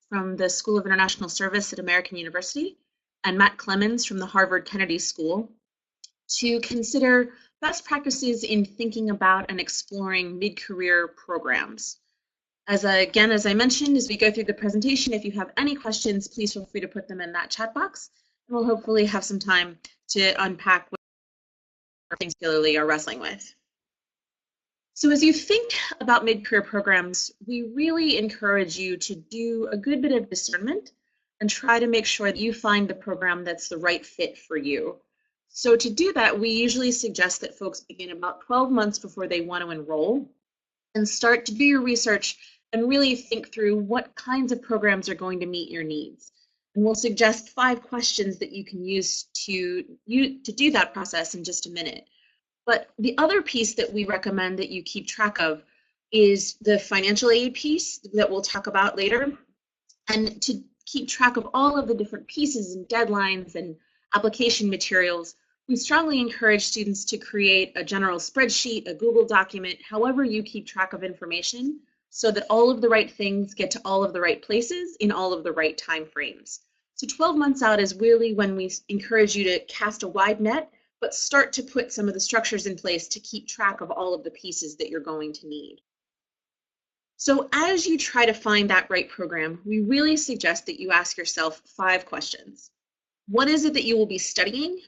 from the School of International Service at American University and Matt Clemens from the Harvard Kennedy School to consider best practices in thinking about and exploring mid-career programs. As I mentioned, as we go through the presentation, if you have any questions, please feel free to put them in that chat box, and we'll hopefully have some time to unpack what things particularly are wrestling with. So as you think about mid-career programs, we really encourage you to do a good bit of discernment and try to make sure that you find the program that's the right fit for you. So to do that, we usually suggest that folks begin about 12 months before they want to enroll and start to do your research and really think through what kinds of programs are going to meet your needs. And we'll suggest 5 questions that you can use to do that process in just a minute. But the other piece that we recommend that you keep track of is the financial aid piece that we'll talk about later, and to keep track of all of the different pieces and deadlines and application materials. We strongly encourage students to create a general spreadsheet, a Google document, however you keep track of information, so that all of the right things get to all of the right places in all of the right time frames. So 12 months out is really when we encourage you to cast a wide net, but start to put some of the structures in place to keep track of all of the pieces that you're going to need. So as you try to find that right program, we really suggest that you ask yourself 5 questions. What is it that you will be studying?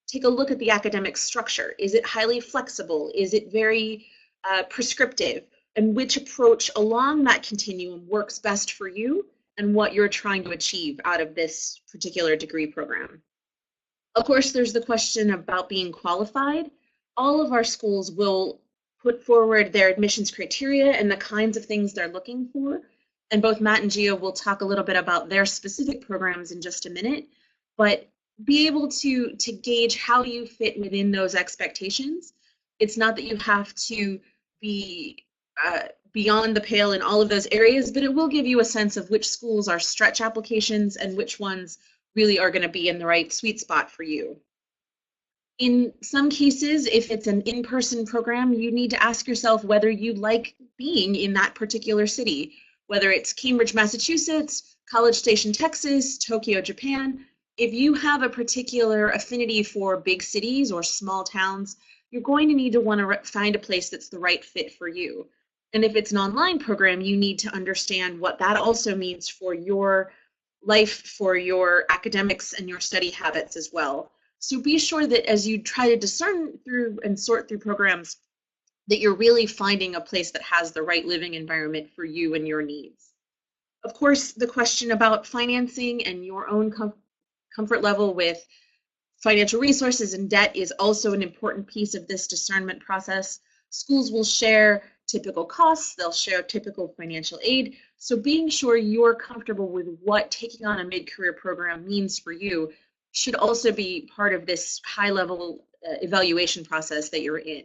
Take a look at the academic structure. Is it highly flexible? Is it very prescriptive? And which approach along that continuum works best for you and what you're trying to achieve out of this particular degree program? Of course, there's the question about being qualified. All of our schools will put forward their admissions criteria and the kinds of things they're looking for. And both Matt and Gia will talk a little bit about their specific programs in just a minute, but be able to gauge how you fit within those expectations. It's not that you have to be beyond the pale in all of those areas, but it will give you a sense of which schools are stretch applications and which ones really are going to be in the right sweet spot for you. In some cases, if it's an in-person program, you need to ask yourself whether you like being in that particular city, whether it's Cambridge, Massachusetts, College Station, Texas, Tokyo, Japan. If you have a particular affinity for big cities or small towns, you're going to need to want to find a place that's the right fit for you. And if it's an online program, you need to understand what that also means for your life, for your academics and your study habits as well. So be sure that as you try to discern through and sort through programs, that you're really finding a place that has the right living environment for you and your needs. Of course, the question about financing and your own comfort level with financial resources and debt is also an important piece of this discernment process. Schools will share typical costs, they'll share typical financial aid, so being sure you're comfortable with what taking on a mid-career program means for you should also be part of this high-level evaluation process that you're in.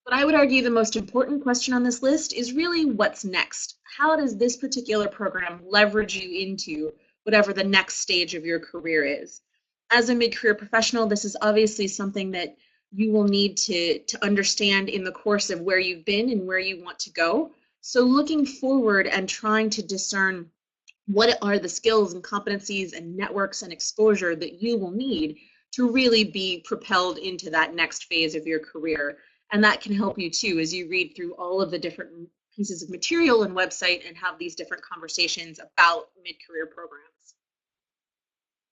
But I would argue the most important question on this list is really what's next. How does this particular program leverage you into whatever the next stage of your career is? As a mid-career professional, this is obviously something that you will need to understand in the course of where you've been and where you want to go. So looking forward and trying to discern what are the skills and competencies and networks and exposure that you will need to really be propelled into that next phase of your career. And that can help you too as you read through all of the different pieces of material and website and have these different conversations about mid-career programs.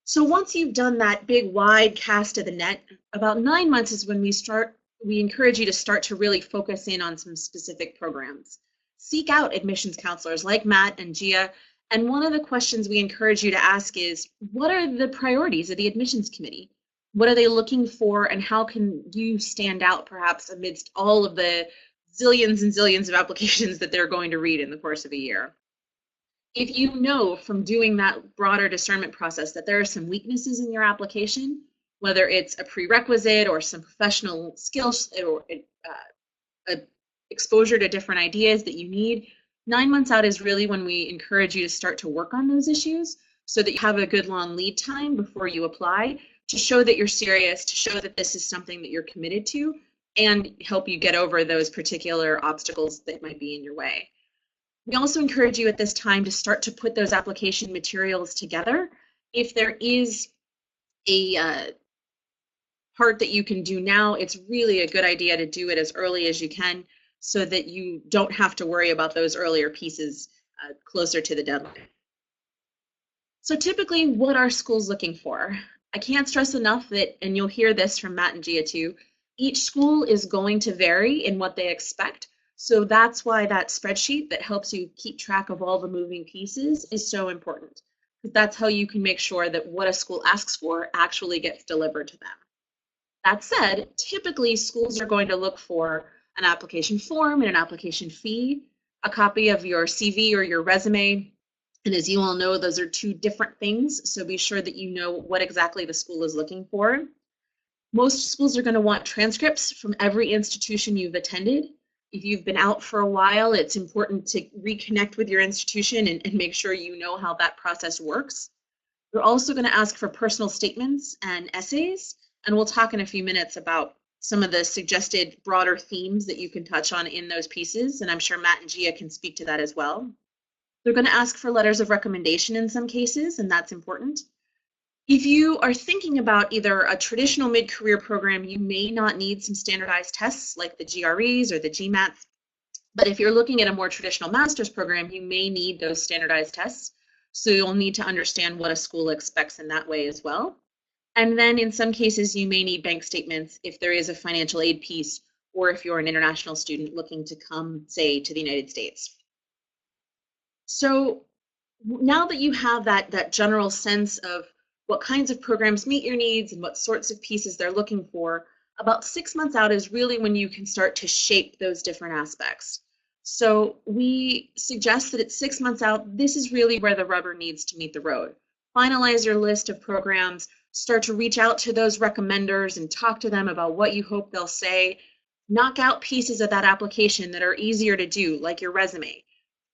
So once you've done that big wide cast of the net, about 9 months is when we encourage you to start to really focus in on some specific programs. Seek out admissions counselors like Matt and Gia. And one of the questions we encourage you to ask is, what are the priorities of the admissions committee? What are they looking for, and how can you stand out perhaps amidst all of the zillions and zillions of applications that they're going to read in the course of a year? If you know from doing that broader discernment process that there are some weaknesses in your application, whether it's a prerequisite or some professional skills or exposure to different ideas that you need, 9 months out is really when we encourage you to start to work on those issues so that you have a good long lead time before you apply to show that you're serious, to show that this is something that you're committed to, and help you get over those particular obstacles that might be in your way. We also encourage you at this time to start to put those application materials together. If there is a part that you can do now, it's really a good idea to do it as early as you can so that you don't have to worry about those earlier pieces closer to the deadline. So typically, what are schools looking for? I can't stress enough that, and you'll hear this from Matt and Gia too, each school is going to vary in what they expect. So that's why that spreadsheet that helps you keep track of all the moving pieces is so important. Because that's how you can make sure that what a school asks for actually gets delivered to them. That said, typically schools are going to look for an application form and an application fee, a copy of your CV or your resume. And as you all know, those are two different things. So be sure that you know what exactly the school is looking for. Most schools are going to want transcripts from every institution you've attended. If you've been out for a while, it's important to reconnect with your institution and make sure you know how that process works. They're also going to ask for personal statements and essays. And we'll talk in a few minutes about some of the suggested broader themes that you can touch on in those pieces. And I'm sure Matt and Gia can speak to that as well. They're going to ask for letters of recommendation in some cases, and that's important. If you are thinking about either a traditional mid-career program, you may not need some standardized tests like the GREs or the GMATs. But if you're looking at a more traditional master's program, you may need those standardized tests. So you'll need to understand what a school expects in that way as well. And then in some cases, you may need bank statements if there is a financial aid piece, or if you're an international student looking to come, say, to the United States. So now that you have that general sense of what kinds of programs meet your needs and what sorts of pieces they're looking for, about 6 months out is really when you can start to shape those different aspects. So we suggest that at 6 months out, this is really where the rubber needs to meet the road. Finalize your list of programs, start to reach out to those recommenders and talk to them about what you hope they'll say. Knock out pieces of that application that are easier to do, like your resume,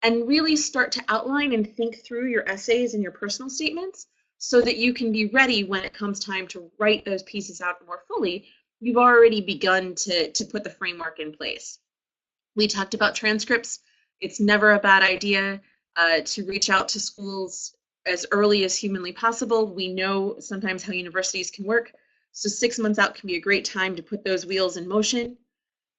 and really start to outline and think through your essays and your personal statements so that you can be ready when it comes time to write those pieces out more fully. You've already begun to put the framework in place. We talked about transcripts. It's never a bad idea to reach out to schools as early as humanly possible. We know sometimes how universities can work, so 6 months out can be a great time to put those wheels in motion.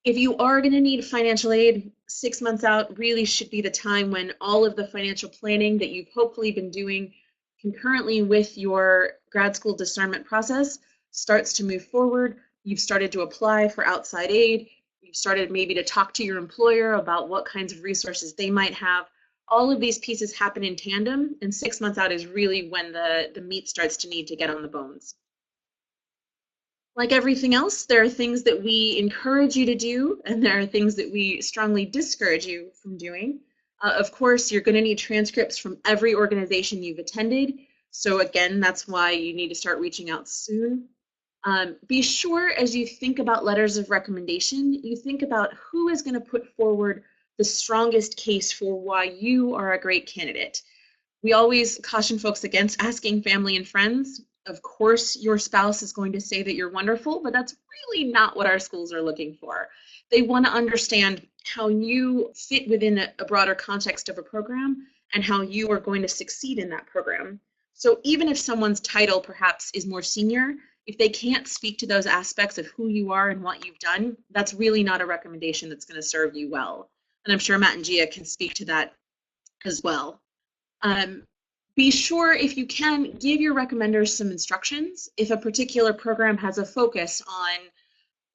If you are going to need financial aid, 6 months out really should be the time when all of the financial planning that you've hopefully been doing concurrently with your grad school discernment process starts to move forward. You've started to apply for outside aid. You've started maybe to talk to your employer about what kinds of resources they might have. All of these pieces happen in tandem, and 6 months out is really when the meat starts to need to get on the bones. Like everything else, there are things that we encourage you to do, and there are things that we strongly discourage you from doing. Of course, you're going to need transcripts from every organization you've attended. So again, that's why you need to start reaching out soon. Be sure as you think about letters of recommendation, you think about who is going to put forward the strongest case for why you are a great candidate. We always caution folks against asking family and friends. Of course, your spouse is going to say that you're wonderful, but that's really not what our schools are looking for. They want to understand how you fit within a broader context of a program and how you are going to succeed in that program. So even if someone's title perhaps is more senior, if they can't speak to those aspects of who you are and what you've done, that's really not a recommendation that's going to serve you well. And I'm sure Matt and Gia can speak to that as well. Be sure, if you can, give your recommenders some instructions. If a particular program has a focus on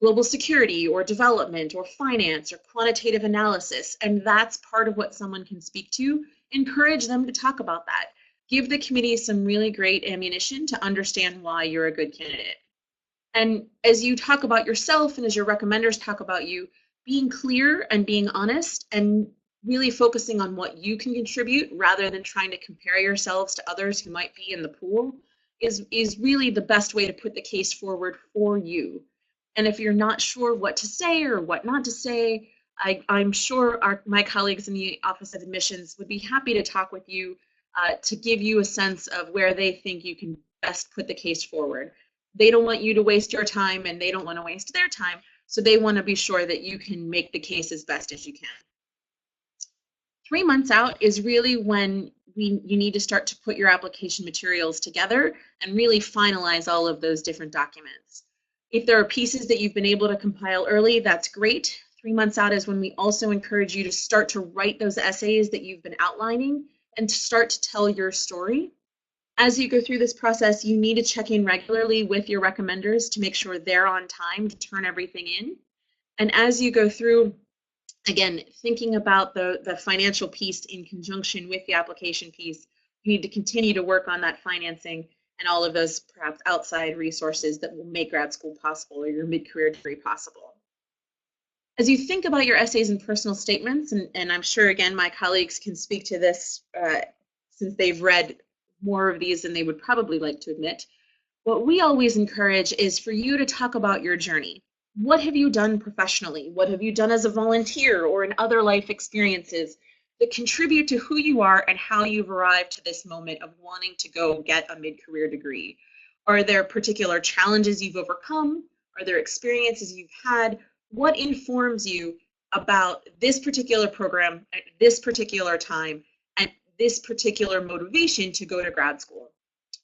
global security or development or finance or quantitative analysis, and that's part of what someone can speak to, encourage them to talk about that. Give the committee some really great ammunition to understand why you're a good candidate. And as you talk about yourself and as your recommenders talk about you, being clear and being honest and really focusing on what you can contribute rather than trying to compare yourselves to others who might be in the pool is really the best way to put the case forward for you. And if you're not sure what to say or what not to say, I'm sure my colleagues in the Office of Admissions would be happy to talk with you to give you a sense of where they think you can best put the case forward. They don't want you to waste your time and they don't want to waste their time, so they want to be sure that you can make the case as best as you can. 3 months out is really when you need to start to put your application materials together and really finalize all of those different documents. If there are pieces that you've been able to compile early, that's great. 3 months out is when we also encourage you to start to write those essays that you've been outlining and to start to tell your story. As you go through this process, you need to check in regularly with your recommenders to make sure they're on time to turn everything in. And as you go through, again, thinking about the financial piece in conjunction with the application piece, you need to continue to work on that financing and all of those perhaps outside resources that will make grad school possible or your mid-career degree possible. As you think about your essays and personal statements, and I'm sure, again, my colleagues can speak to this since they've read more of these than they would probably like to admit, what we always encourage is for you to talk about your journey. What have you done professionally? What have you done as a volunteer or in other life experiences that contribute to who you are and how you've arrived to this moment of wanting to go get a mid-career degree? Are there particular challenges you've overcome? Are there experiences you've had? What informs you about this particular program at this particular time and this particular motivation to go to grad school?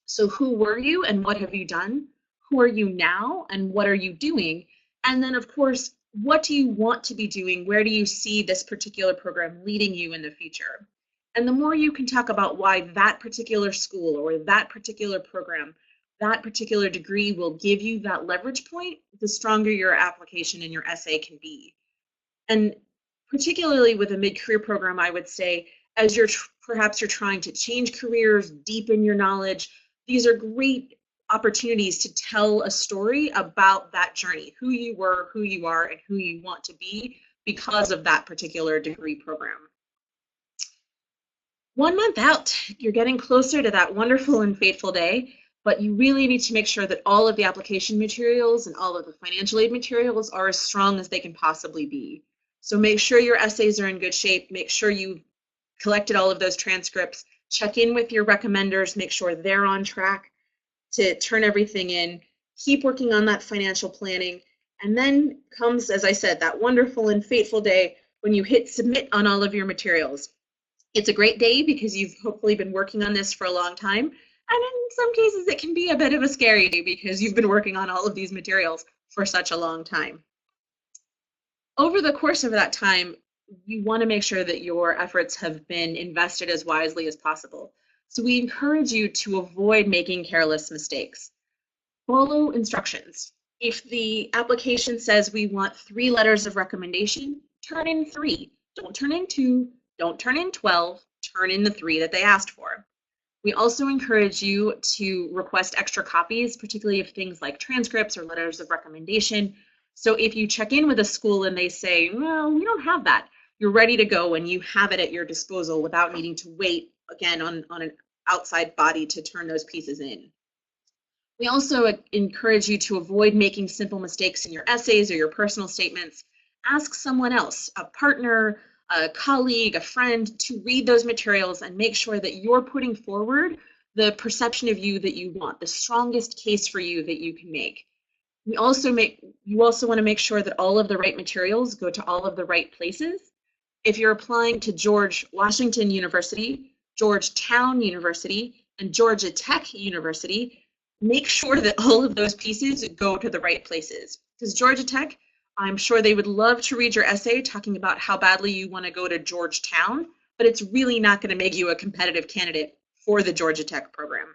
So who were you and what have you done? Who are you now and what are you doing? And then, of course, what do you want to be doing? Where do you see this particular program leading you in the future? And the more you can talk about why that particular school or that particular program, that particular degree will give you that leverage point, the stronger your application and your essay can be. And particularly with a mid-career program, I would say, as perhaps you're trying to change careers, deepen your knowledge, these are great opportunities to tell a story about that journey, who you were, who you are, and who you want to be because of that particular degree program. 1 month out, you're getting closer to that wonderful and fateful day, but you really need to make sure that all of the application materials and all of the financial aid materials are as strong as they can possibly be. So make sure your essays are in good shape, make sure you've collected all of those transcripts, check in with your recommenders, make sure they're on track to turn everything in, keep working on that financial planning, and then comes, as I said, that wonderful and fateful day when you hit submit on all of your materials. It's a great day because you've hopefully been working on this for a long time, and in some cases it can be a bit of a scary day because you've been working on all of these materials for such a long time. Over the course of that time, you want to make sure that your efforts have been invested as wisely as possible. So we encourage you to avoid making careless mistakes. Follow instructions. If the application says we want 3 letters of recommendation, turn in 3. Don't turn in 2, don't turn in 12, turn in the 3 that they asked for. We also encourage you to request extra copies, particularly of things like transcripts or letters of recommendation. So if you check in with a school and they say, well, we don't have that, you're ready to go and you have it at your disposal without needing to wait again on an outside body to turn those pieces in. We also encourage you to avoid making simple mistakes in your essays or your personal statements. Ask someone else, a partner, a colleague, a friend, to read those materials and make sure that you're putting forward the perception of you that you want, the strongest case for you that you can make. You also want to make sure that all of the right materials go to all of the right places. If you're applying to George Washington University, Georgetown University, and Georgia Tech University, make sure that all of those pieces go to the right places. Because Georgia Tech, I'm sure they would love to read your essay talking about how badly you want to go to Georgetown, but it's really not going to make you a competitive candidate for the Georgia Tech program.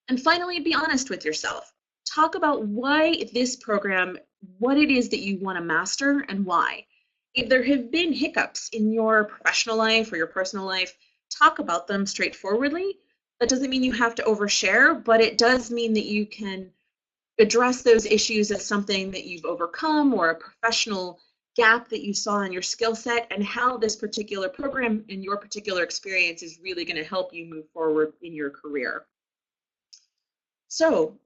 And finally, be honest with yourself. Talk about why this program, what it is that you want to master and why. If there have been hiccups in your professional life or your personal life, talk about them straightforwardly. That doesn't mean you have to overshare, but it does mean that you can address those issues as something that you've overcome or a professional gap that you saw in your skill set and how this particular program and your particular experience is really going to help you move forward in your career. So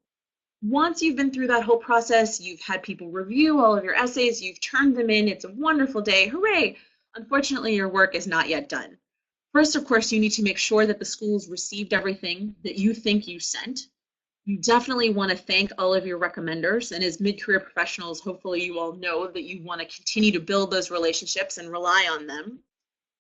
once you've been through that whole process, you've had people review all of your essays, you've turned them in, it's a wonderful day, hooray! Unfortunately, your work is not yet done. First, of course, you need to make sure that the schools received everything that you think you sent. You definitely want to thank all of your recommenders, and as mid-career professionals, hopefully you all know that you want to continue to build those relationships and rely on them.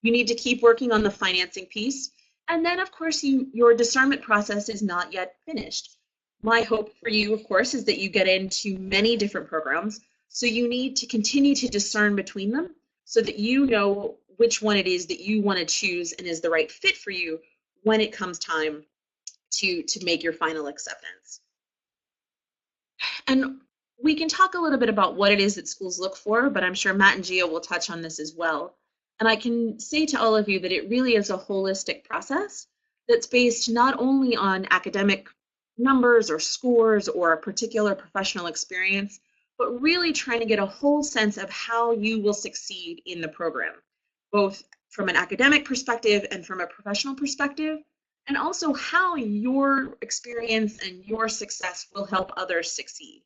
You need to keep working on the financing piece. And then, of course, your discernment process is not yet finished. My hope for you, of course, is that you get into many different programs. So you need to continue to discern between them so that you know which one it is that you want to choose and is the right fit for you when it comes time to make your final acceptance. And we can talk a little bit about what it is that schools look for, but I'm sure Matt and Gia will touch on this as well. And I can say to all of you that it really is a holistic process that's based not only on academic numbers or scores or a particular professional experience, but really trying to get a whole sense of how you will succeed in the program, both from an academic perspective and from a professional perspective, and also how your experience and your success will help others succeed.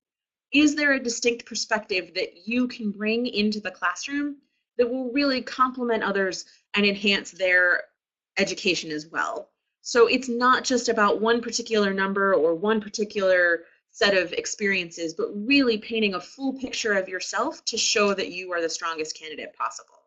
Is there a distinct perspective that you can bring into the classroom that will really complement others and enhance their education as well? So it's not just about one particular number or one particular set of experiences, but really painting a full picture of yourself to show that you are the strongest candidate possible.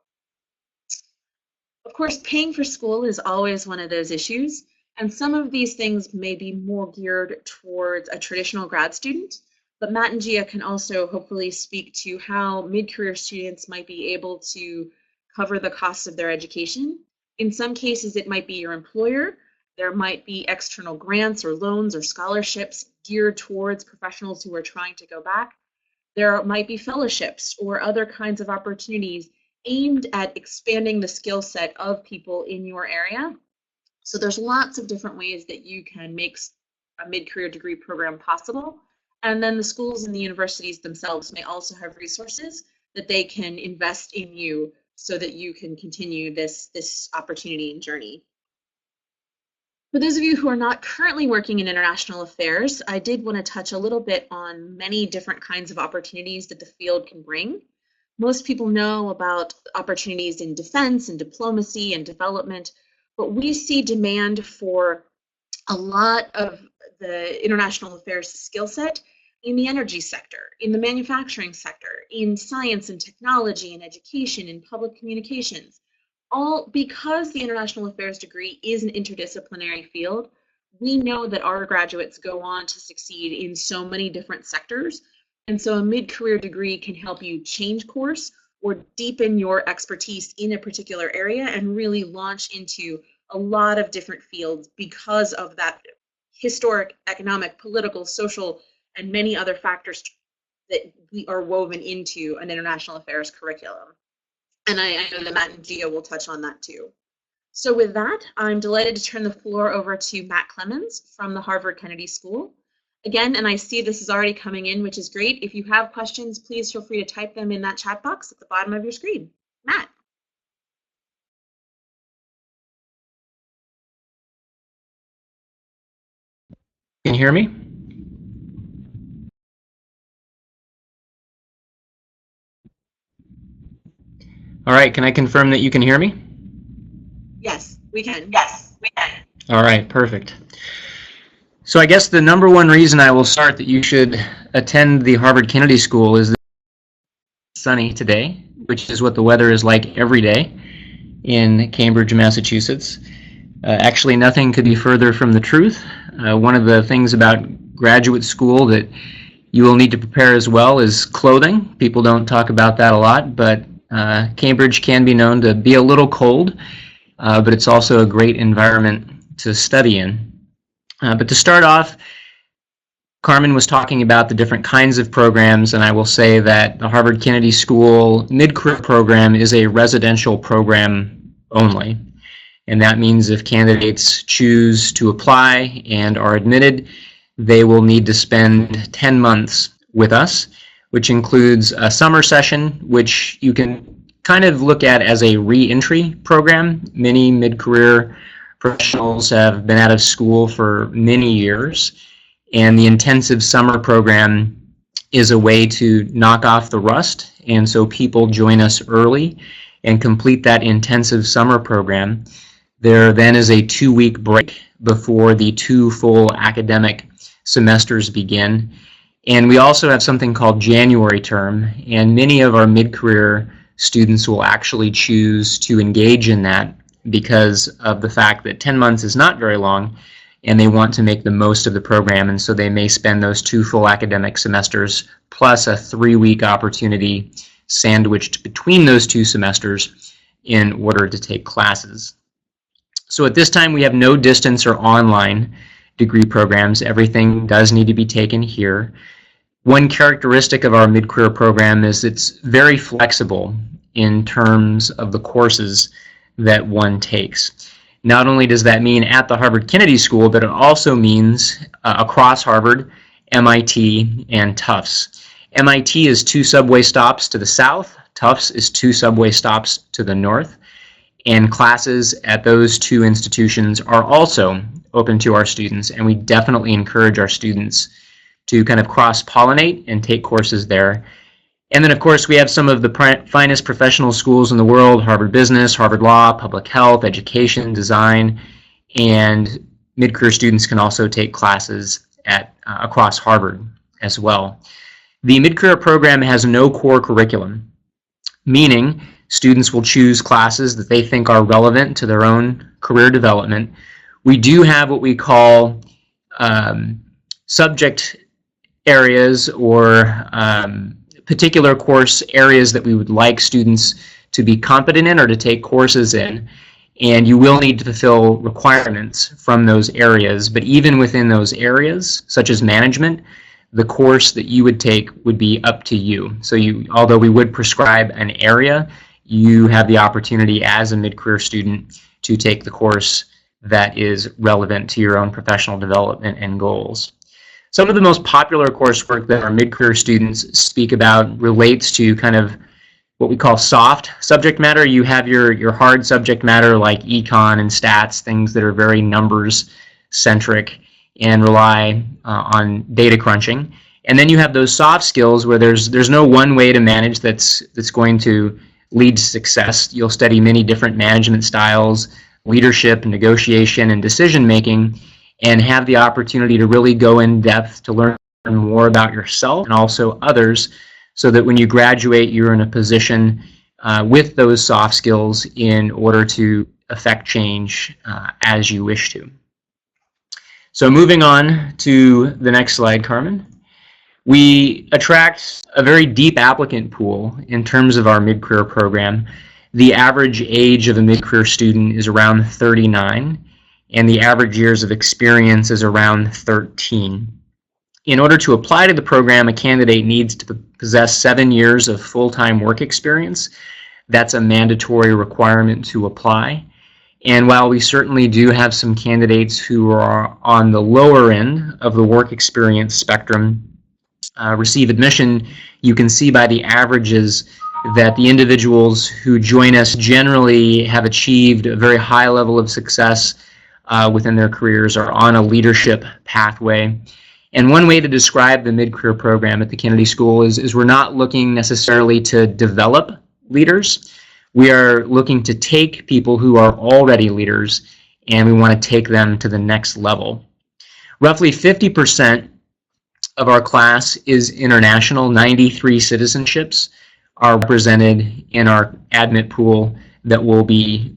Of course, paying for school is always one of those issues, and some of these things may be more geared towards a traditional grad student, but Matt and Gia can also hopefully speak to how mid-career students might be able to cover the costs of their education. In some cases, it might be your employer. There might be external grants or loans or scholarships geared towards professionals who are trying to go back. There might be fellowships or other kinds of opportunities aimed at expanding the skill set of people in your area. So there's lots of different ways that you can make a mid-career degree program possible. And then the schools and the universities themselves may also have resources that they can invest in you so that you can continue this opportunity and journey. For those of you who are not currently working in international affairs, I did want to touch a little bit on many different kinds of opportunities that the field can bring. Most people know about opportunities in defense and diplomacy and development, but we see demand for a lot of the international affairs skill set in the energy sector, in the manufacturing sector, in science and technology and education and public communications. All because the international affairs degree is an interdisciplinary field, we know that our graduates go on to succeed in so many different sectors. And so a mid-career degree can help you change course or deepen your expertise in a particular area and really launch into a lot of different fields because of that historic, economic, political, social, and many other factors that we are woven into an international affairs curriculum. And I know that Matt and Gia will touch on that too. So with that, I'm delighted to turn the floor over to Matt Clemens from the Harvard Kennedy School. Again, and I see this is already coming in, which is great. If you have questions, please feel free to type them in that chat box at the bottom of your screen. Matt. Can you hear me? All right, can I confirm that you can hear me? Yes, we can. Yes, we can. All right, perfect. So I guess the number one reason I will start that you should attend the Harvard Kennedy School is that it's sunny today, which is what the weather is like every day in Cambridge, Massachusetts. Actually, nothing could be further from the truth. One of the things about graduate school that you will need to prepare as well is clothing. People don't talk about that a lot, but Cambridge can be known to be a little cold, but it's also a great environment to study in. But to start off, Carmen was talking about the different kinds of programs, and I will say that the Harvard Kennedy School mid-career program is a residential program only. And that means if candidates choose to apply and are admitted, they will need to spend 10 months with us, which includes a summer session, which you can kind of look at as a re-entry program. Many mid-career professionals have been out of school for many years, and the intensive summer program is a way to knock off the rust, and so people join us early and complete that intensive summer program. There then is a 2-week break before the 2 full academic semesters begin. And we also have something called January term, and many of our mid-career students will actually choose to engage in that because of the fact that 10 months is not very long and they want to make the most of the program, and so they may spend those 2 full academic semesters plus a 3-week opportunity sandwiched between those 2 semesters in order to take classes. So at this time we have no distance or online degree programs. Everything does need to be taken here. One characteristic of our mid-career program is it's very flexible in terms of the courses that one takes. Not only does that mean at the Harvard Kennedy School, but it also means across Harvard, MIT, and Tufts. MIT is 2 subway stops to the south, Tufts is 2 subway stops to the north, and classes at those 2 institutions are also open to our students, and we definitely encourage our students to kind of cross-pollinate and take courses there. And then, of course, we have some of the finest professional schools in the world: Harvard Business, Harvard Law, Public Health, Education, Design, and mid-career students can also take classes at across Harvard as well. The mid-career program has no core curriculum, meaning students will choose classes that they think are relevant to their own career development. We do have what we call subject areas or particular course areas that we would like students to be competent in or to take courses in, and you will need to fulfill requirements from those areas. But even within those areas, such as management, the course that you would take would be up to you. So although we would prescribe an area, you have the opportunity as a mid-career student to take the course that is relevant to your own professional development and goals. Some of the most popular coursework that our mid-career students speak about relates to kind of what we call soft subject matter. You have your hard subject matter like econ and stats, things that are very numbers-centric and rely on data crunching. And then you have those soft skills where there's no one way to manage that's going to lead to success. You'll study many different management styles, leadership, negotiation, and decision-making, and have the opportunity to really go in depth to learn more about yourself and also others, so that when you graduate, you're in a position with those soft skills in order to affect change as you wish to. So moving on to the next slide, Carmen. We attract a very deep applicant pool in terms of our mid-career program. The average age of a mid-career student is around 39, and the average years of experience is around 13. In order to apply to the program, a candidate needs to possess 7 years of full-time work experience. That's a mandatory requirement to apply. And while we certainly do have some candidates who are on the lower end of the work experience spectrum receive admission, you can see by the averages that the individuals who join us generally have achieved a very high level of success within their careers, are on a leadership pathway. And one way to describe the mid-career program at the Kennedy School is we're not looking necessarily to develop leaders. We are looking to take people who are already leaders, and we want to take them to the next level. Roughly 50% of our class is international. 93 citizenships are represented in our admit pool that will be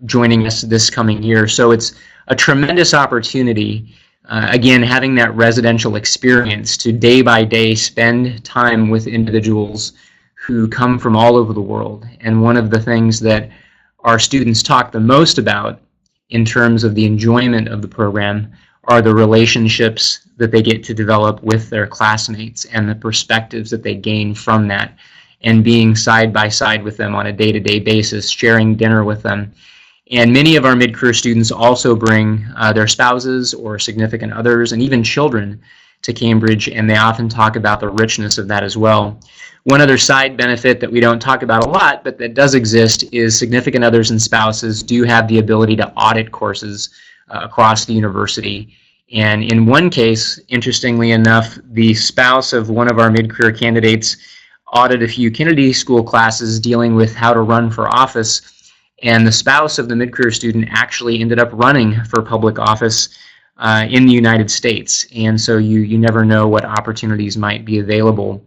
joining us this coming year. So it's a tremendous opportunity, again, having that residential experience to day by day spend time with individuals who come from all over the world. And one of the things that our students talk the most about in terms of the enjoyment of the program are the relationships that they get to develop with their classmates and the perspectives that they gain from that, and being side by side with them on a day-to-day basis, sharing dinner with them. And many of our mid-career students also bring their spouses or significant others and even children to Cambridge, and they often talk about the richness of that as well. One other side benefit that we don't talk about a lot, but that does exist, is significant others and spouses do have the ability to audit courses across the university. And in one case, interestingly enough, the spouse of one of our mid-career candidates audited a few Kennedy School classes dealing with how to run for office, and the spouse of the mid-career student actually ended up running for public office in the United States. And so you never know what opportunities might be available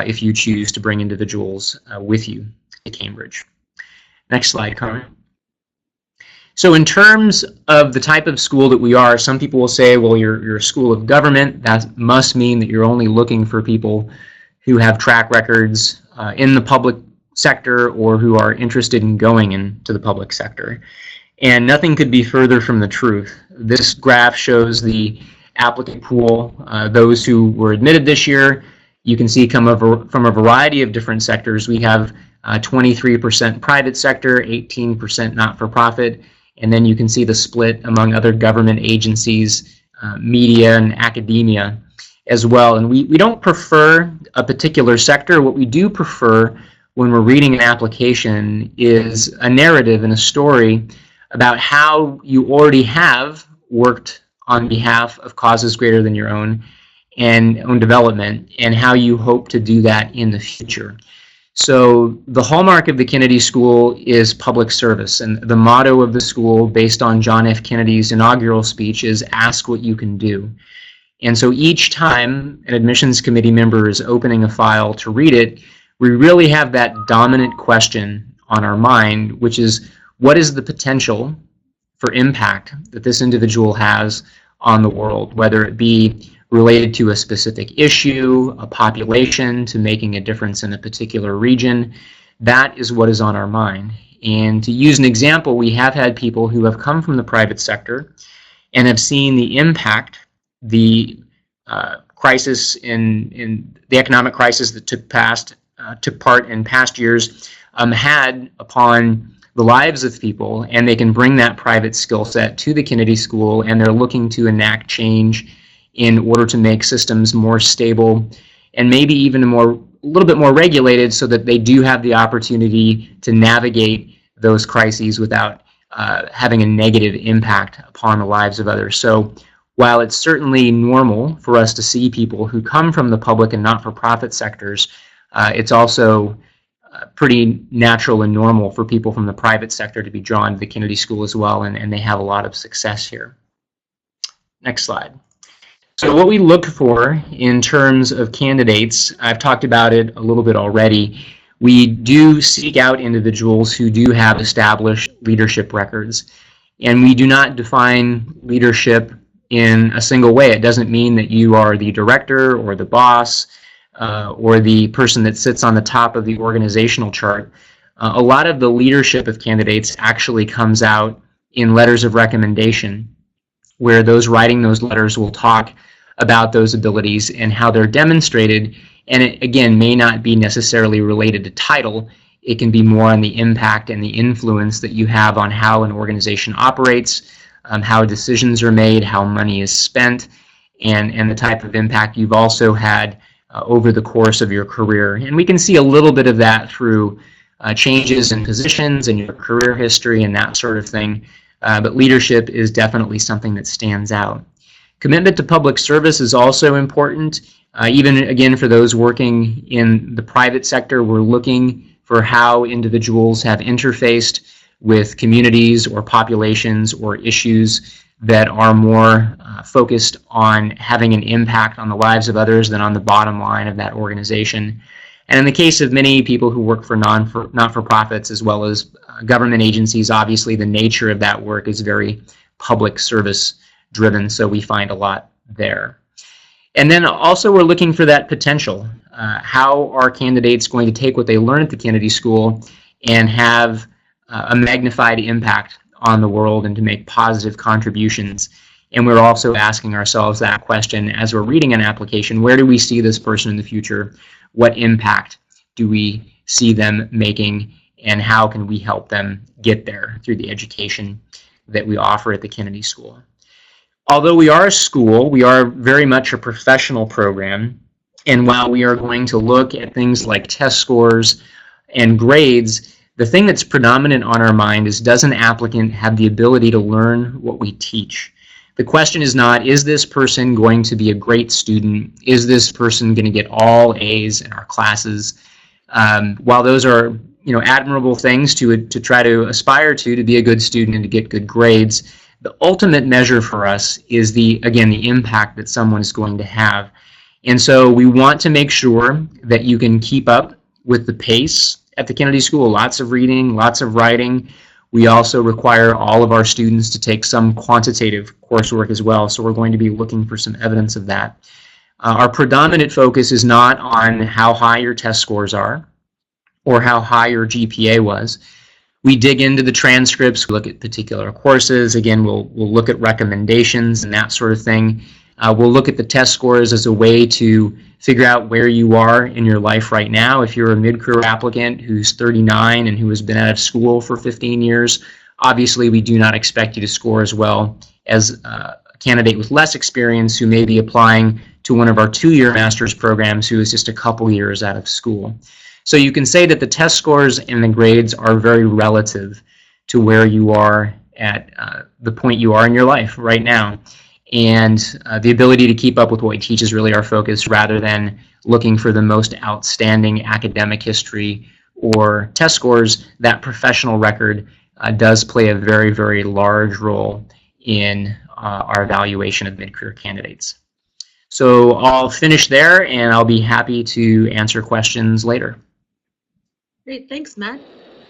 if you choose to bring individuals with you to Cambridge. Next slide, Carmen. So in terms of the type of school that we are, some people will say, well, you're a school of government. That must mean that you're only looking for people who have track records in the public sector or who are interested in going into the public sector. And nothing could be further from the truth. This graph shows the applicant pool, those who were admitted this year. You can see from a variety of different sectors. We have 23% private sector, 18% not-for-profit, and then you can see the split among other government agencies, media, and academia as well. And we don't prefer a particular sector. What we do prefer when we're reading an application is a narrative and a story about how you already have worked on behalf of causes greater than your own and own development, and how you hope to do that in the future. So the hallmark of the Kennedy School is public service, and the motto of the school, based on John F. Kennedy's inaugural speech, is ask what you can do. And so each time an admissions committee member is opening a file to read it, we really have that dominant question on our mind, which is, what is the potential for impact that this individual has on the world, whether it be related to a specific issue, a population, to making a difference in a particular region. That is what is on our mind. And to use an example, we have had people who have come from the private sector and have seen the impact the crisis in the economic crisis that took part in past years had upon the lives of people, and they can bring that private skill set to the Kennedy School, and they're looking to enact change in order to make systems more stable and maybe even a little bit more regulated, so that they do have the opportunity to navigate those crises without having a negative impact upon the lives of others. So while it's certainly normal for us to see people who come from the public and not-for-profit sectors, it's also pretty natural and normal for people from the private sector to be drawn to the Kennedy School as well, and they have a lot of success here. Next slide. So what we look for in terms of candidates, I've talked about it a little bit already. We do seek out individuals who do have established leadership records, and we do not define leadership in a single way. It doesn't mean that you are the director or the boss or the person that sits on the top of the organizational chart. A lot of the leadership of candidates actually comes out in letters of recommendation, where those writing those letters will talk about those abilities and how they're demonstrated. And it, again, may not be necessarily related to title. It can be more on the impact and the influence that you have on how an organization operates, how decisions are made, how money is spent, and the type of impact you've also had over the course of your career. And we can see a little bit of that through changes in positions and your career history and that sort of thing. But leadership is definitely something that stands out. Commitment to public service is also important. Even, again, for those working in the private sector, we're looking for how individuals have interfaced with communities or populations or issues that are more focused on having an impact on the lives of others than on the bottom line of that organization. And in the case of many people who work for not-for-profits as well as government agencies, obviously the nature of that work is very public service driven, so we find a lot there. And then also we're looking for that potential. How are candidates going to take what they learn at the Kennedy School and have a magnified impact on the world and to make positive contributions? And we're also asking ourselves that question as we're reading an application: where do we see this person in the future? What impact do we see them making, and how can we help them get there through the education that we offer at the Kennedy School? Although we are a school, we are very much a professional program, and while we are going to look at things like test scores and grades, the thing that's predominant on our mind is, does an applicant have the ability to learn what we teach? The question is not, is this person going to be a great student? Is this person going to get all A's in our classes? While those are, admirable things to try to aspire to be a good student and to get good grades, the ultimate measure for us is the impact that someone is going to have. And so we want to make sure that you can keep up with the pace at the Kennedy School, lots of reading, lots of writing. We also require all of our students to take some quantitative coursework as well, so we're going to be looking for some evidence of that. Our predominant focus is not on how high your test scores are or how high your GPA was. We dig into the transcripts, we look at particular courses. Again, we'll look at recommendations and that sort of thing. We'll look at the test scores as a way to figure out where you are in your life right now. If you're a mid-career applicant who's 39 and who has been out of school for 15 years, obviously we do not expect you to score as well as a candidate with less experience who may be applying to one of our 2-year master's programs who is just a couple years out of school. So you can say that the test scores and the grades are very relative to where you are at the point you are in your life right now. And the ability to keep up with what we teach is really our focus, rather than looking for the most outstanding academic history or test scores. That professional record does play a very, very large role in our evaluation of mid-career candidates. So I'll finish there, and I'll be happy to answer questions later. Great, thanks, Matt.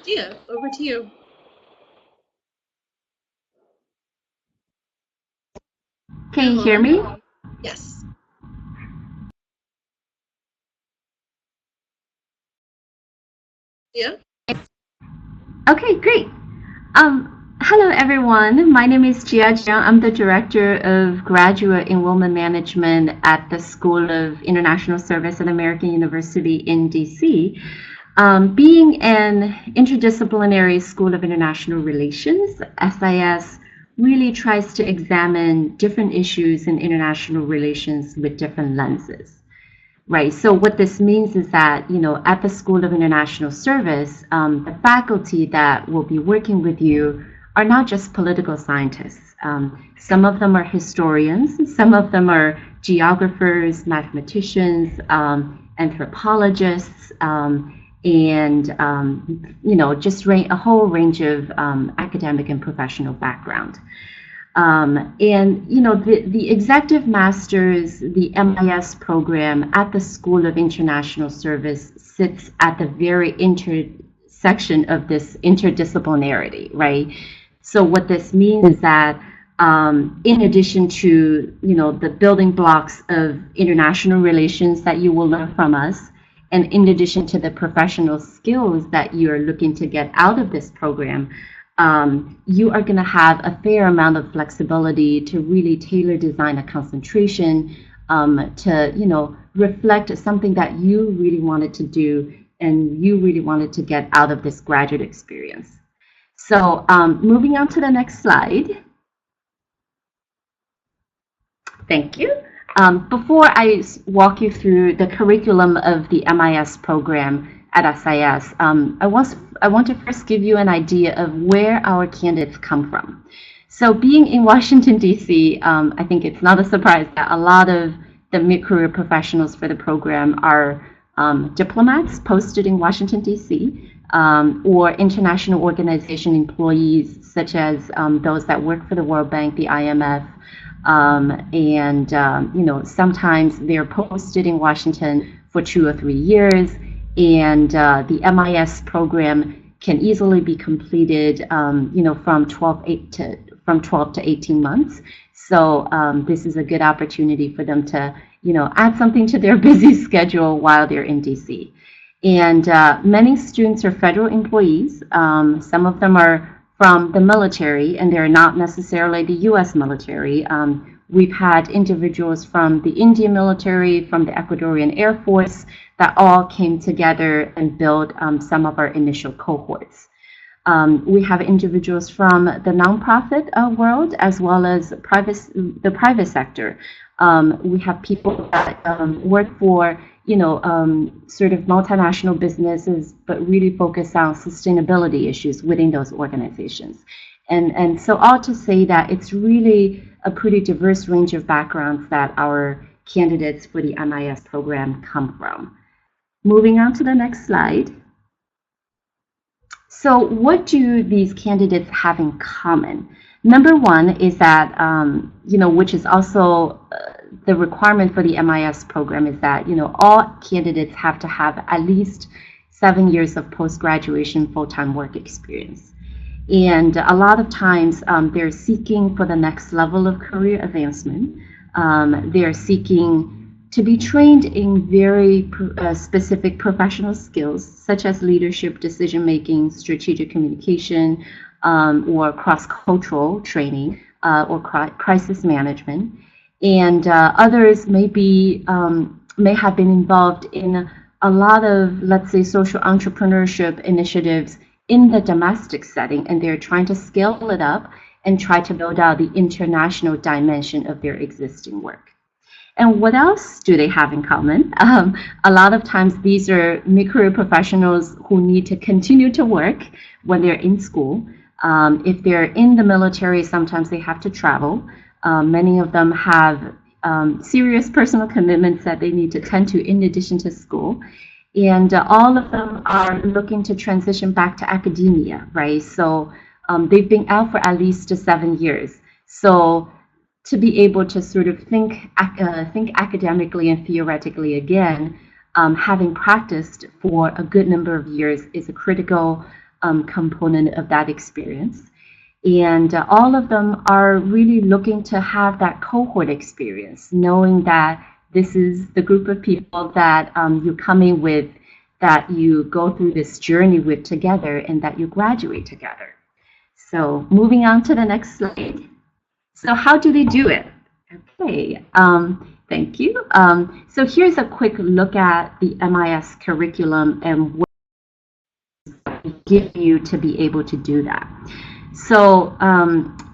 Gia, over to you. Can you hear me? Yes. Yeah. Okay, great. Hello, everyone. My name is Jia Jiang. I'm the Director of Graduate Enrollment Management at the School of International Service at American University in DC. Being an interdisciplinary School of International Relations, SIS really tries to examine different issues in international relations with different lenses, right? So what this means is that, at the School of International Service, the faculty that will be working with you are not just political scientists. Some of them are historians, some of them are geographers, mathematicians, anthropologists, and just a whole range of academic and professional background. The Executive Master's, the MIS program at the School of International Service sits at the very intersection of this interdisciplinarity, right? So what this means is that in addition to, the building blocks of international relations that you will learn from us, and in addition to the professional skills that you're looking to get out of this program, you are going to have a fair amount of flexibility to really tailor design a concentration to, reflect something that you really wanted to do and you really wanted to get out of this graduate experience. So moving on to the next slide. Thank you. Before I walk you through the curriculum of the MIS program at SIS, I want to first give you an idea of where our candidates come from. So being in Washington, D.C., I think it's not a surprise that a lot of the mid-career professionals for the program are diplomats posted in Washington, D.C., or international organization employees, such as those that work for the World Bank, the IMF, sometimes they're posted in Washington for 2 or 3 years, and the MIS program can easily be completed, from 12 to 18 months. So this is a good opportunity for them to, add something to their busy schedule while they're in DC. And many students are federal employees. Some of them are from the military, and they're not necessarily the U.S. military. We've had individuals from the Indian military, from the Ecuadorian Air Force, that all came together and built some of our initial cohorts. We have individuals from the nonprofit world as well as the private sector. We have people that work for sort of multinational businesses, but really focus on sustainability issues within those organizations. And so all to say that it's really a pretty diverse range of backgrounds that our candidates for the MIS program come from. Moving on to the next slide. So what do these candidates have in common? Number one is that, which is also the requirement for the MIS program, is that, all candidates have to have at least 7 years of post-graduation full-time work experience. And a lot of times they're seeking for the next level of career advancement. They're seeking to be trained in very specific professional skills, such as leadership, decision-making, strategic communication, or cross-cultural training, or crisis management. And others may have been involved in a lot of, let's say, social entrepreneurship initiatives in the domestic setting, and they're trying to scale it up and try to build out the international dimension of their existing work. And what else do they have in common? A lot of times these are mid-career professionals who need to continue to work when they're in school. If they're in the military, sometimes they have to travel. Many of them have serious personal commitments that they need to tend to in addition to school. And all of them are looking to transition back to academia, right? So they've been out for at least 7 years. So to be able to sort of think academically and theoretically again, having practiced for a good number of years is a critical component of that experience. And all of them are really looking to have that cohort experience, knowing that this is the group of people that you come in with, that you go through this journey with together, and that you graduate together. So moving on to the next slide. So how do they do it? Okay, thank you. So here's a quick look at the MIS curriculum and what we give you to be able to do that. So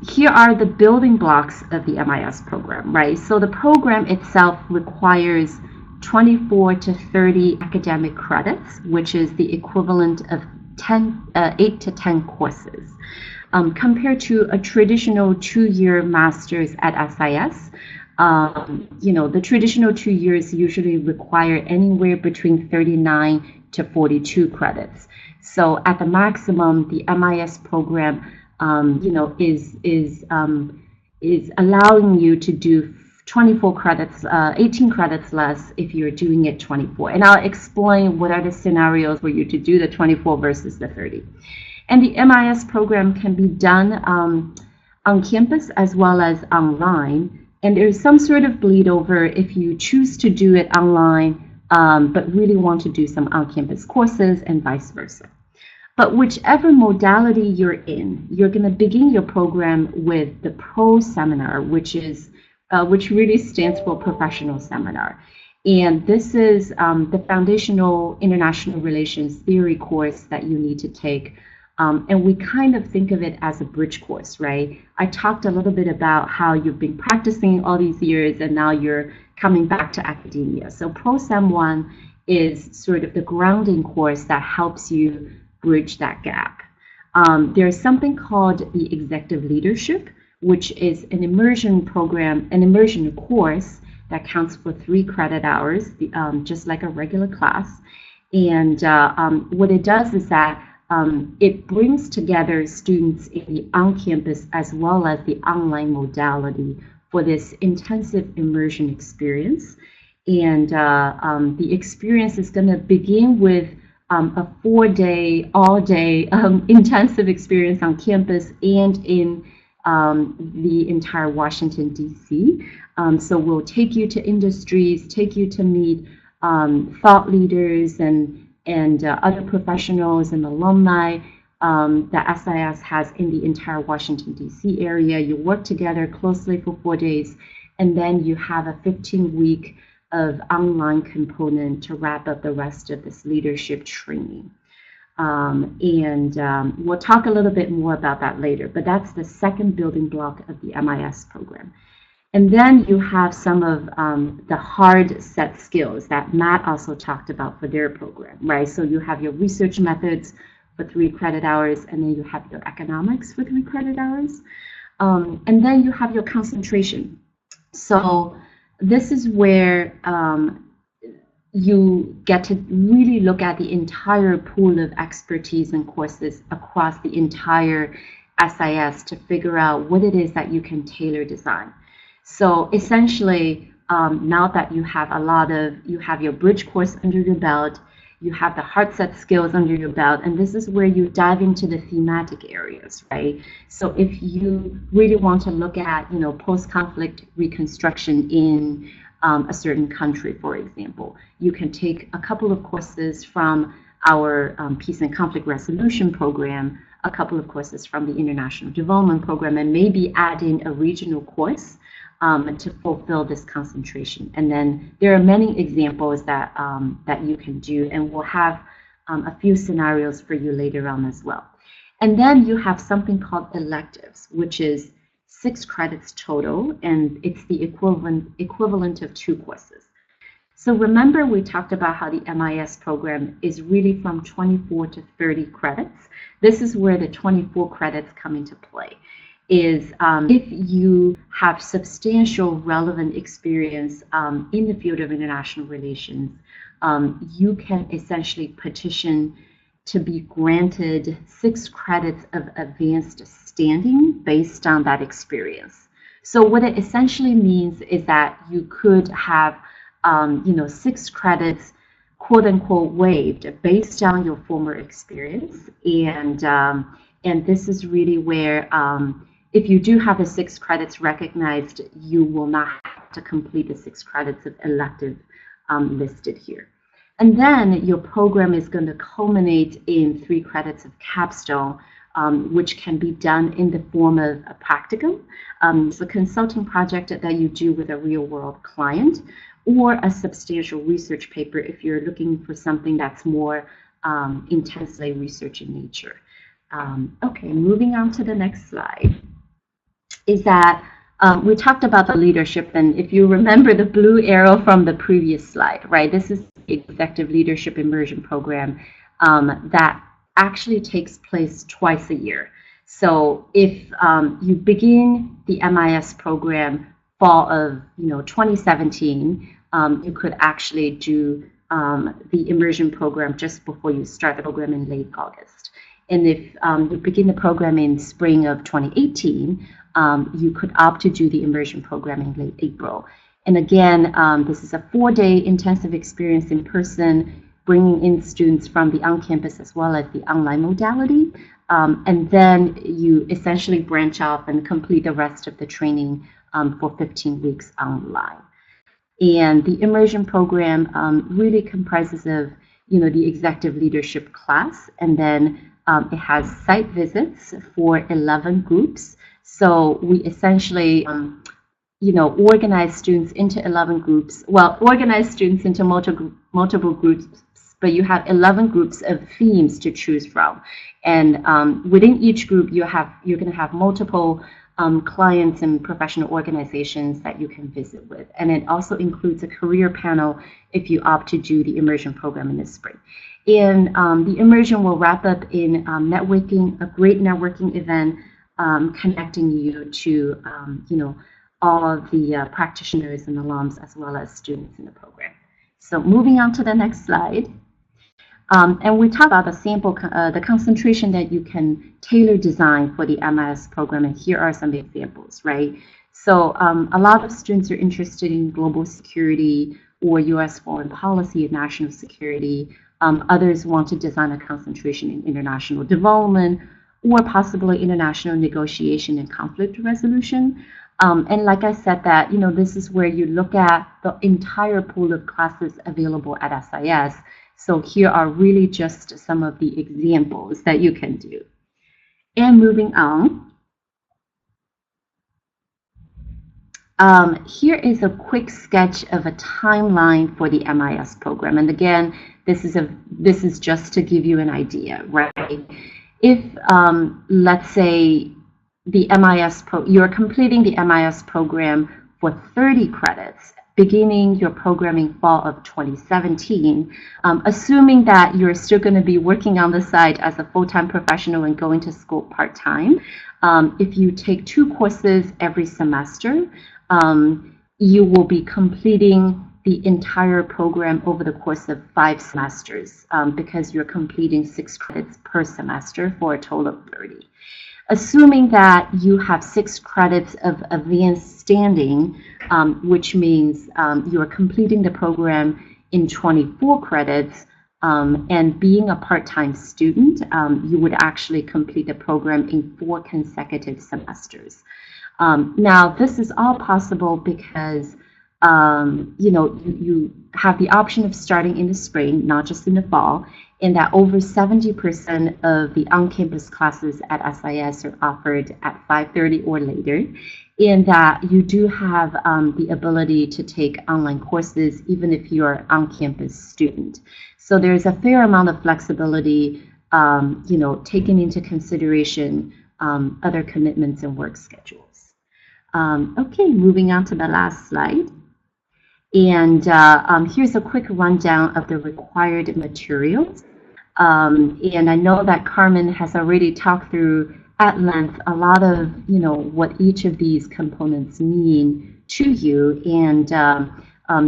here are the building blocks of the MIS program, right? So the program itself requires 24 to 30 academic credits, which is the equivalent of 8 to 10 courses. Compared to a traditional 2-year master's at SIS, the traditional 2 years usually require anywhere between 39 to 42 credits. So at the maximum, the MIS program is allowing you to do 24 credits, 18 credits less if you're doing it 24. And I'll explain what are the scenarios for you to do the 24 versus the 30. And the MIS program can be done on campus as well as online. And there's some sort of bleed over if you choose to do it online, but really want to do some on-campus courses and vice versa. But whichever modality you're in, you're going to begin your program with the PRO seminar, which really stands for Professional Seminar. And this is the foundational international relations theory course that you need to take. And we kind of think of it as a bridge course, right? I talked a little bit about how you've been practicing all these years and now you're coming back to academia. So Pro Sem 1 is sort of the grounding course that helps you bridge that gap. There's something called the executive leadership, which is an immersion program, an immersion course that counts for 3 credit hours, just like a regular class. And what it does is that it brings together students in the on-campus as well as the online modality for this intensive immersion experience. And the experience is going to begin with a 4-day, all-day intensive experience on campus and in the entire Washington, D.C. So we'll take you to industries, take you to meet thought leaders and other professionals and alumni that SIS has in the entire Washington, D.C. area. You work together closely for 4 days, and then you have a 15-week of online component to wrap up the rest of this leadership training. We'll talk a little bit more about that later, but that's the second building block of the MIS program. And then you have some of the hard set skills that Matt also talked about for their program, right? So you have your research methods for 3 credit hours, and then you have your economics for 3 credit hours. And then you have your concentration. So this is where you get to really look at the entire pool of expertise and courses across the entire SIS to figure out what it is that you can tailor design. So essentially, now that you have you have your bridge course under your belt, you have the hard set skills under your belt, and this is where you dive into the thematic areas, right? So if you really want to look at, post-conflict reconstruction in a certain country, for example, you can take a couple of courses from our Peace and Conflict Resolution program, a couple of courses from the International Development Program, and maybe add in a regional course to fulfill this concentration. And then there are many examples that that you can do, and we'll have a few scenarios for you later on as well. And then you have something called electives, which is 6 credits total, and it's the equivalent of 2 courses. So remember, we talked about how the MIS program is really from 24 to 30 credits. This is where the 24 credits come into play. Is if you have substantial relevant experience in the field of international relations, you can essentially petition to be granted 6 credits of advanced standing based on that experience. So what it essentially means is that you could have 6 credits, quote unquote, waived based on your former experience, and this is really where if you do have the 6 credits recognized, you will not have to complete the 6 credits of elective listed here. And then your program is going to culminate in 3 credits of capstone, which can be done in the form of a practicum. It's a consulting project that you do with a real-world client, or a substantial research paper if you're looking for something that's more intensely research in nature. Okay, moving on to the next slide. Is that we talked about the leadership, and if you remember the blue arrow from the previous slide, right? This is the Executive Leadership Immersion program that actually takes place twice a year. So if you begin the MIS program fall of 2017, you could actually do the Immersion program just before you start the program in late August. And if you begin the program in spring of 2018, you could opt to do the Immersion program in late April. And again, this is a 4-day intensive experience in person, bringing in students from the on-campus as well as the online modality. And then you essentially branch off and complete the rest of the training for 15 weeks online. And the Immersion program really comprises of, the executive leadership class, and then it has site visits for 11 groups. So we essentially, organize students into 11 groups. Well, organize students into multiple groups, but you have 11 groups of themes to choose from. And within each group, you're going to have multiple clients and professional organizations that you can visit with. And it also includes a career panel if you opt to do the Immersion program in the spring. And the Immersion will wrap up in networking, a great networking event, connecting you to all of the practitioners and alums as well as students in the program. So moving on to the next slide. And we talk about the sample, the concentration that you can tailor design for the MIS program, and here are some examples, right? So a lot of students are interested in global security or U.S. foreign policy and national security. Others want to design a concentration in international development or possibly international negotiation and conflict resolution. And like I said, that this is where you look at the entire pool of classes available at SIS. So here are really just some of the examples that you can do. And moving on, here is a quick sketch of a timeline for the MIS program. And again, this is just to give you an idea, right? If let's say the you're completing the MIS program for 30 credits, beginning your programming fall of 2017, assuming that you're still going to be working on the side as a full-time professional and going to school part-time, if you take 2 courses every semester, you will be completing the entire program over the course of 5 semesters because you're completing 6 credits per semester for a total of 30. Assuming that you have 6 credits of advanced standing, which means you're completing the program in 24 credits, And being a part-time student, you would actually complete the program in 4 consecutive semesters. Now, this is all possible because you have the option of starting in the spring, not just in the fall, and that over 70% of the on-campus classes at SIS are offered at 5:30 or later, and that you do have the ability to take online courses even if you're an on-campus student. So there's a fair amount of flexibility, taking into consideration other commitments and work schedules. Okay, moving on to the last slide. And here's a quick rundown of the required materials. And I know that Carmen has already talked through at length a lot of, what each of these components mean to you. And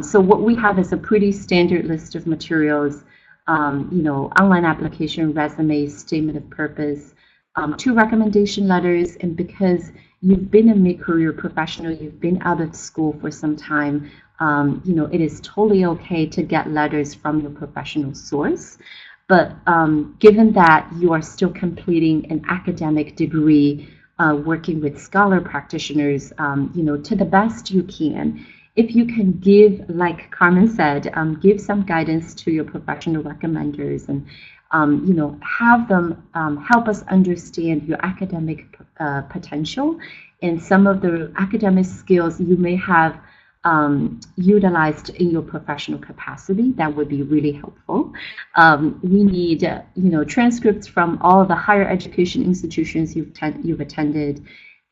so what we have is a pretty standard list of materials, online application, resume, statement of purpose, 2 recommendation letters, and because you've been a mid-career professional, you've been out of school for some time, it is totally okay to get letters from your professional source. But given that you are still completing an academic degree, working with scholar practitioners, to the best you can, if you can give, like Carmen said, give some guidance to your professional recommenders and, have them help us understand your academic potential and some of the academic skills you may have utilized in your professional capacity, that would be really helpful. We need, transcripts from all the higher education institutions you've attended,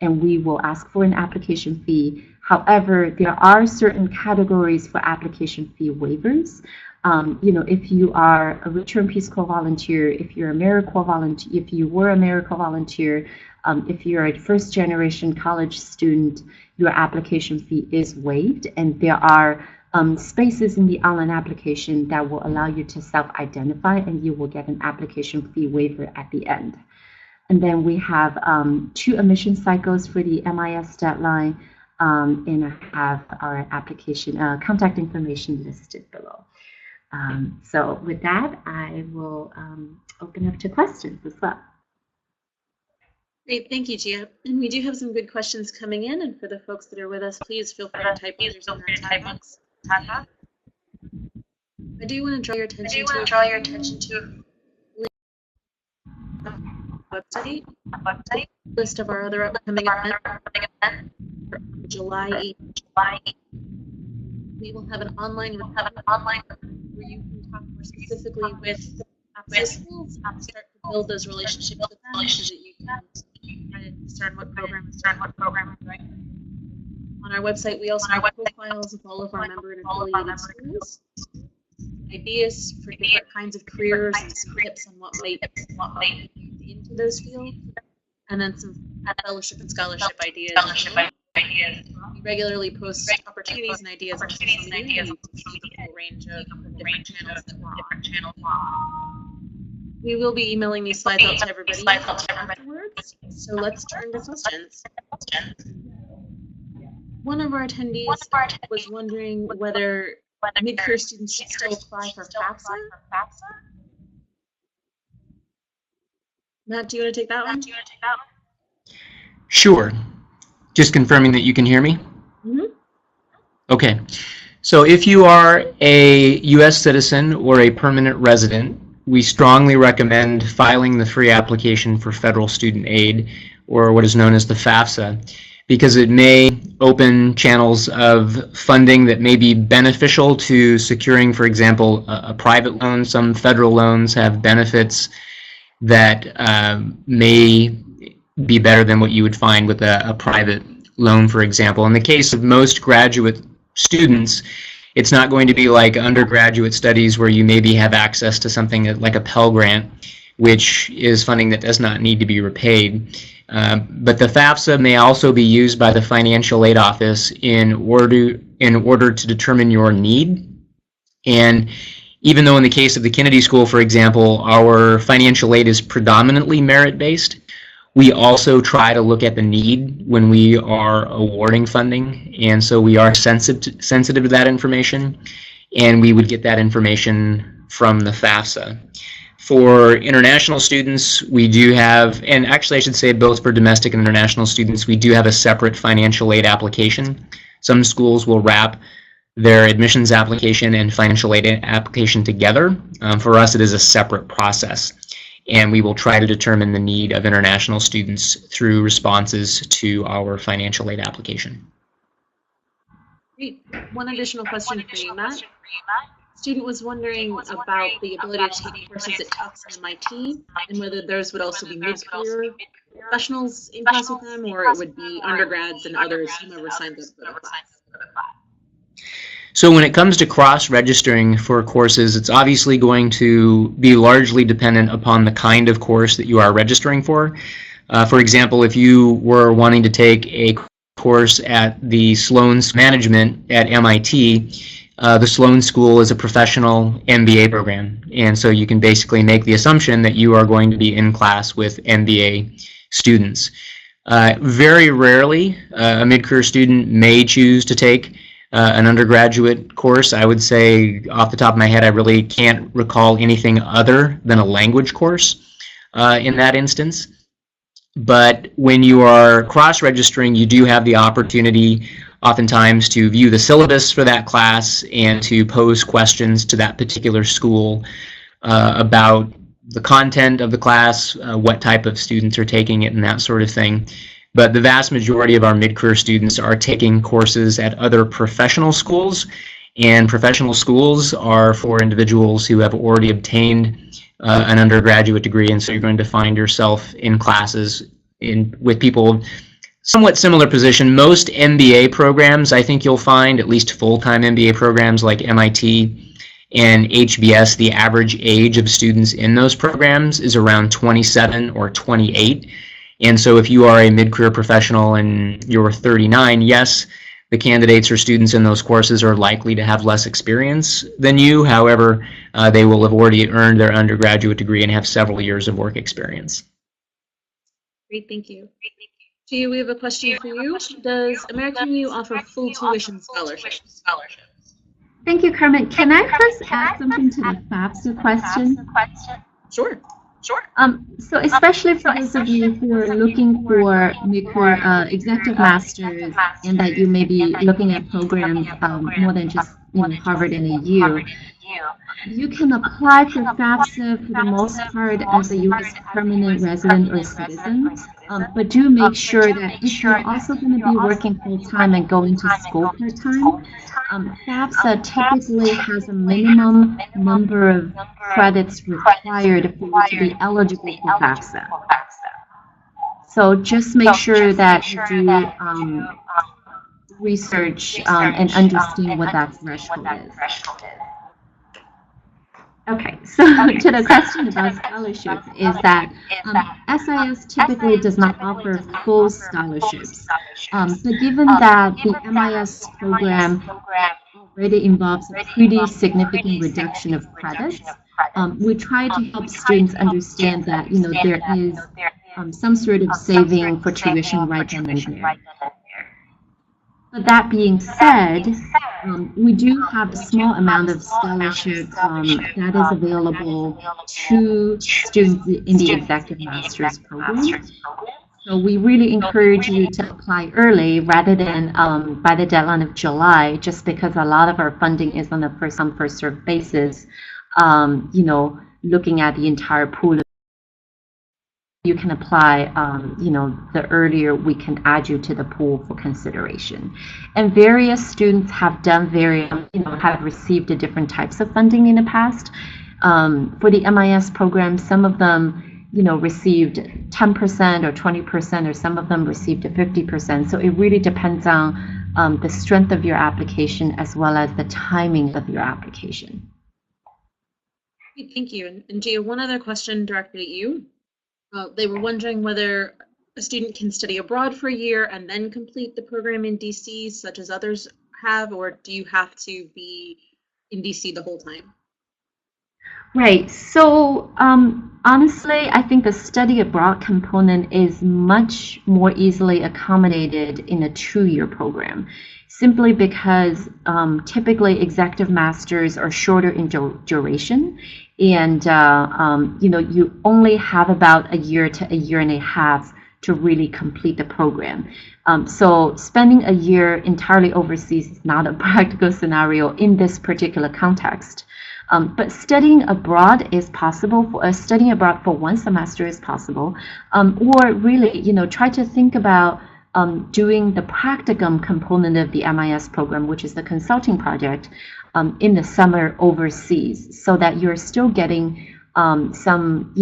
and we will ask for an application fee. However, there are certain categories for application fee waivers. If you are a return Peace Corps volunteer, if you're a AmeriCorps volunteer, if you were a AmeriCorps volunteer, if you're a first-generation college student, your application fee is waived, and there are spaces in the online application that will allow you to self-identify, and you will get an application fee waiver at the end. And then we have 2 admission cycles for the MIS deadline, and I have our application contact information listed below. So with that, I will open up to questions as well. Great, thank you, Gia. And we do have some good questions coming in, and for the folks that are with us, please feel free to type answers in our chat box. I do want to draw your attention to website list of our other upcoming events. July 8th. We will have an online where you can talk more specifically with APSIA schools and start to build those relationships with them so that you can discern what program is doing. On our website, we also have profiles of all of our member and affiliated schools, ideas for different kinds of careers, and some tips on what might lead into those fields, and then some fellowship and scholarship ideas. We regularly post opportunities and ideas on social media, and you can see the full range of different channels that we're on. We will be emailing these slides out to everybody afterwards, so let's turn to questions. One of our attendees was wondering whether mid-career students should still apply for FAFSA. Matt, do you want to take that one? Sure. Just confirming that you can hear me? Mm-hmm. Okay. So if you are a U.S. citizen or a permanent resident, we strongly recommend filing the free application for federal student aid, or what is known as the FAFSA, because it may open channels of funding that may be beneficial to securing, for example, a private loan. Some federal loans have benefits that may be better than what you would find with a private loan, for example. In the case of most graduate students, it's not going to be like undergraduate studies where you maybe have access to something like a Pell Grant, which is funding that does not need to be repaid. But the FAFSA may also be used by the Financial Aid Office in order to determine your need. And even though in the case of the Kennedy School, for example, our financial aid is predominantly merit-based, we also try to look at the need when we are awarding funding, and so we are sensitive to that information, and we would get that information from the FAFSA. For international students, we do have, and actually I should say both for domestic and international students, we do have a separate financial aid application. Some schools will wrap their admissions application and financial aid application together. For us, it is a separate process, and we will try to determine the need of international students through responses to our financial aid application. Great. One additional question for you, Matt. Student was wondering about the ability to take courses at Tufts and MIT, and whether those would also be mid-career professionals in class with them, or it would be undergrads and others, whomever signs up for the class. So when it comes to cross-registering for courses, it's obviously going to be largely dependent upon the kind of course that you are registering for. For example, if you were wanting to take a course at the Sloan's Management at MIT, the Sloan School is a professional MBA program, and so you can basically make the assumption that you are going to be in class with MBA students. Very rarely, a mid-career student may choose to take an undergraduate course. I would say, off the top of my head, I really can't recall anything other than a language course in that instance. But when you are cross-registering, you do have the opportunity oftentimes to view the syllabus for that class and to pose questions to that particular school about the content of the class, what type of students are taking it, and that sort of thing. But the vast majority of our mid-career students are taking courses at other professional schools, and professional schools are for individuals who have already obtained an undergraduate degree, and so you're going to find yourself in classes with people somewhat similar position. Most MBA programs, I think you'll find, at least full-time MBA programs like MIT and HBS, the average age of students in those programs is around 27 or 28. And so if you are a mid-career professional and you're 39, yes, the candidates or students in those courses are likely to have less experience than you. However, they will have already earned their undergraduate degree and have several years of work experience. Great, thank you. Gia, we have a question for you. Does American U offer full tuition scholarships? Thank you, Carmen. Can I first add something to the FAFSA question? Sure. So especially for those of you who are looking for mid-career executive masters, and that you may be looking at programs more than just Harvard in a year, you can apply for FAFSA for the most part as a U.S. permanent resident or citizen, but do make sure that if you're also going to be working full-time and going to school part-time, FAFSA typically has a minimum number of credits required for you to be eligible for FAFSA. So just make sure that you do research and understand what that threshold is. Okay, so to the question about scholarships is that SIS typically does not offer full scholarships. But given that the MIS program already involves a pretty significant reduction of credits, we try to help students understand that there is some sort of saving for tuition right then and there. But that being said, we do have a small amount of scholarship that is available to students in the executive master's program. So we really encourage you to apply early rather than by the deadline of July, just because a lot of our funding is on a first-come, first-served basis. Looking at the entire pool, you can apply, the earlier we can add you to the pool for consideration. And various students have done have received different types of funding in the past. For the MIS program, some of them, received 10% or 20%, or some of them received 50%. So it really depends on the strength of your application as well as the timing of your application. Thank you. And Gia, one other question directed at you. They were wondering whether a student can study abroad for a year and then complete the program in DC, such as others have, or do you have to be in DC the whole time? Right. So honestly, I think the study abroad component is much more easily accommodated in a 2-year program, simply because typically executive masters are shorter in duration, and you only have about a year to a year and a half to really complete the program. So spending a year entirely overseas is not a practical scenario in this particular context. But studying abroad is possible. Studying abroad for 1 semester is possible, or really, try to think about doing the practicum component of the MIS program, which is the consulting project, in the summer overseas, so that you're still getting some,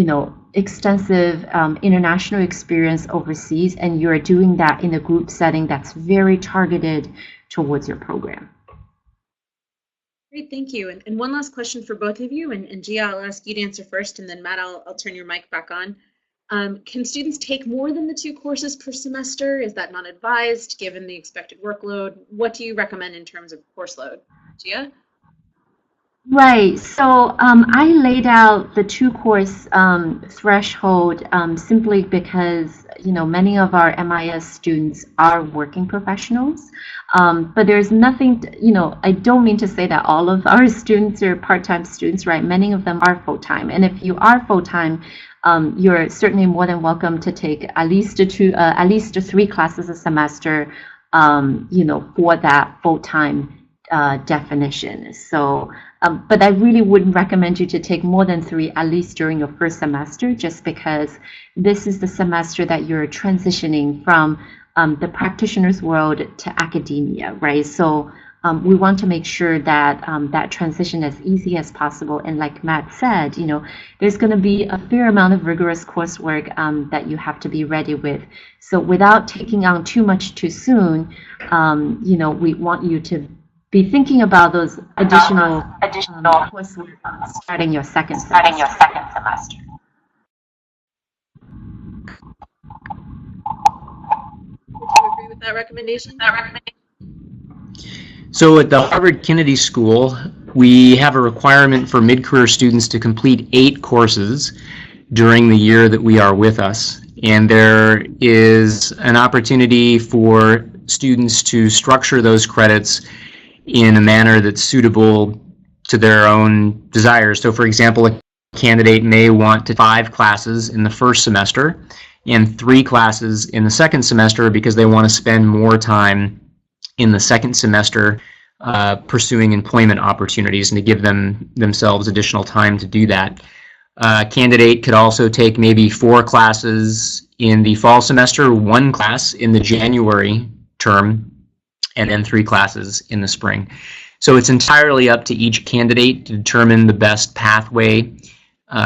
extensive international experience overseas, and you're doing that in a group setting that's very targeted towards your program. Great, thank you. And one last question for both of you, and Gia, I'll ask you to answer first, and then Matt, I'll turn your mic back on. Can students take more than the 2 courses per semester? Is that not advised given the expected workload? What do you recommend in terms of course load? Gia? Right. So I laid out the 2-course threshold simply because many of our MIS students are working professionals, but there's nothing. I don't mean to say that all of our students are part-time students, right? Many of them are full-time, and if you are full-time, you're certainly more than welcome to take at least 3 classes a semester, for that full-time definition. So, but I really wouldn't recommend you to take more than 3, at least during your first semester, just because this is the semester that you're transitioning from the practitioner's world to academia, right? So we want to make sure that that transition as easy as possible. And like Matt said, there's going to be a fair amount of rigorous coursework that you have to be ready with. So without taking on too much too soon, we want you to be thinking about those additional coursework starting your second semester. Would you agree with that recommendation? So at the Harvard Kennedy School, we have a requirement for mid-career students to complete 8 courses during the year that we are with us. And there is an opportunity for students to structure those credits in a manner that's suitable to their own desires. So for example, a candidate may want to 5 classes in the first semester and 3 classes in the second semester because they want to spend more time in the second semester pursuing employment opportunities and to give themselves additional time to do that. A candidate could also take maybe 4 classes in the fall semester, 1 class in the January term, and then 3 classes in the spring. So it's entirely up to each candidate to determine the best pathway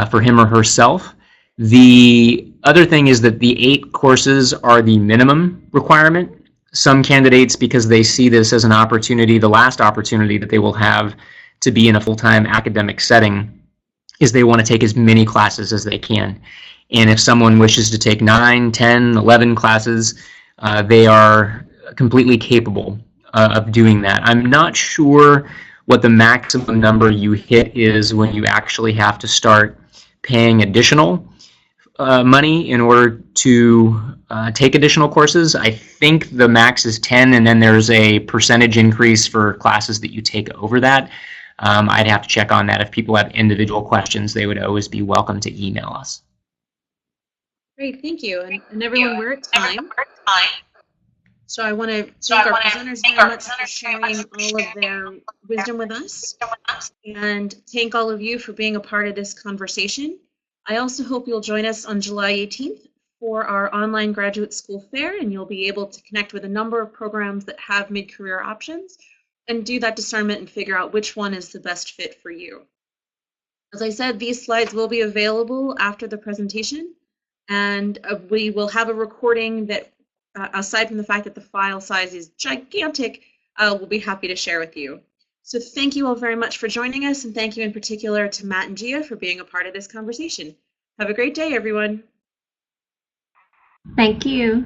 for him or herself. The other thing is that the 8 courses are the minimum requirement. Some candidates, because they see this as an opportunity, the last opportunity that they will have to be in a full-time academic setting, is they want to take as many classes as they can. And if someone wishes to take 9, 10, 11 classes, they are completely capable of doing that. I'm not sure what the maximum number you hit is when you actually have to start paying additional money in order to take additional courses. I think the max is 10, and then there's a percentage increase for classes that you take over that. I'd have to check on that. If people have individual questions, they would always be welcome to email us. Great, thank you. And everyone, we're at time. So I want to thank our presenters very much for sharing all of their wisdom with us, and thank all of you for being a part of this conversation. I also hope you'll join us on July 18th for our online graduate school fair, and you'll be able to connect with a number of programs that have mid-career options and do that discernment and figure out which one is the best fit for you. As I said, these slides will be available after the presentation, and we will have a recording that, aside from the fact that the file size is gigantic, we'll be happy to share with you. So thank you all very much for joining us, and thank you in particular to Matt and Gia for being a part of this conversation. Have a great day, everyone. Thank you.